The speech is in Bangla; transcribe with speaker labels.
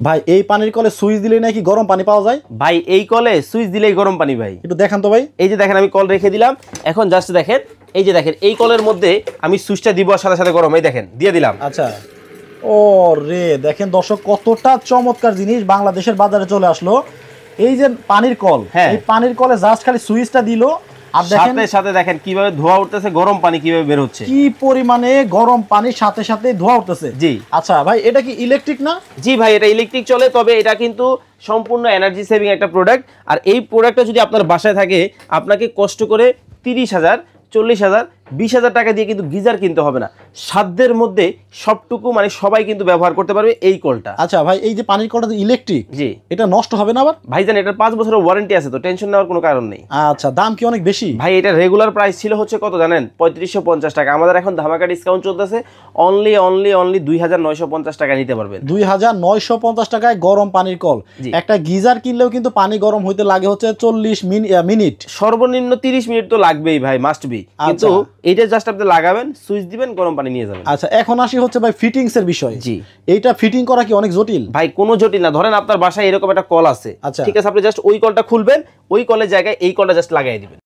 Speaker 1: ভাই এই পানির কলে সুইচ দিলে নাকি গরম পানি পাওয়া যায়?
Speaker 2: ভাই এই কলে সুইচ দিলেই গরম পানি ভাই।
Speaker 1: একটু দেখান তো ভাই।
Speaker 2: এই যে দেখেন আমি কল রেখে দিলাম, এখন জাস্ট দেখেন, এই যে দেখেন এই কলের মধ্যে আমি সুইচটা দিব আর সাথে সাথে গরম, এই দেখেন দিয়ে দিলাম।
Speaker 1: আচ্ছা, ও রে, দেখেন দর্শক কতটা চমৎকার জিনিস বাংলাদেশের বাজারে চলে আসলো। এই যে পানির কল, এই পানির কলে জাস্ট খালি সুইচটা দিল আর দেখেন
Speaker 2: সাথে সাথে দেখেন কিভাবে ধোয়া উঠতেছে, গরম পানি কিভাবে বের হচ্ছে,
Speaker 1: কি পরিমাণে গরম পানির সাথে সাথে ধোয়া উঠতেছে।
Speaker 2: জি
Speaker 1: আচ্ছা ভাই, এটা কি ইলেকট্রিক না?
Speaker 2: জি ভাই, এটা ইলেকট্রিক চলে, তবে এটা কিন্তু সম্পূর্ণ এনার্জি সেভিং একটা প্রোডাক্ট। আর এই প্রোডাক্টটা যদি আপনার বাসায় থাকে, আপনাকে কষ্ট করে 30,000, 40,000, 20,000 টাকা দিয়ে কিন্তু গিজার কিনতে হবে না। সাধ্যের মধ্যে সবটুকু মানে সবাই কিন্তু ব্যবহার করতে পারবে এই কলটা।
Speaker 1: আচ্ছা ভাই, এই যে পানির কলটা ইলেকট্রিক,
Speaker 2: জি
Speaker 1: এটা নষ্ট হবে না আবার?
Speaker 2: ভাইজান এটার 5 বছরের ওয়ারেন্টি আছে, তো টেনশন নেওয়ার কোনো কারণ নেই।
Speaker 1: আচ্ছা, দাম কি অনেক বেশি?
Speaker 2: ভাই এটা রেগুলার প্রাইস ছিল হচ্ছে কত জানেন? 3550 টাকা। আমাদের এখন ধামাকা ডিসকাউন্ট চলতেছে, অনলি 2950 টাকা নিতে পারবেন।
Speaker 1: 2950 টাকায় গরম পানির কল। একটা গিজার কিনলেও কিন্তু পানি গরম হইতে লাগে হচ্ছে 40 মিনিট,
Speaker 2: সর্বনিম্ন 30 মিনিট তো লাগবেই ভাই, মাস্ট বি। কিন্তু এইটা জাস্ট আপনি লাগাবেন, সুইচ দিবেন, গরম পানি নিয়ে যাবেন।
Speaker 1: আচ্ছা, এখন আসি হচ্ছে ভাই ফিটিংস এর বিষয়।
Speaker 2: জি,
Speaker 1: এইটা ফিটিং করা কি অনেক জটিল?
Speaker 2: ভাই কোনো জটিল না। ধরেন আপনার বাসায় এরকম একটা কল আছে, ঠিক আছে, আপনি জাস্ট ওই কলটা খুলবেন, ওই কলের জায়গায় এই কলটা জাস্ট লাগাই দিবেন।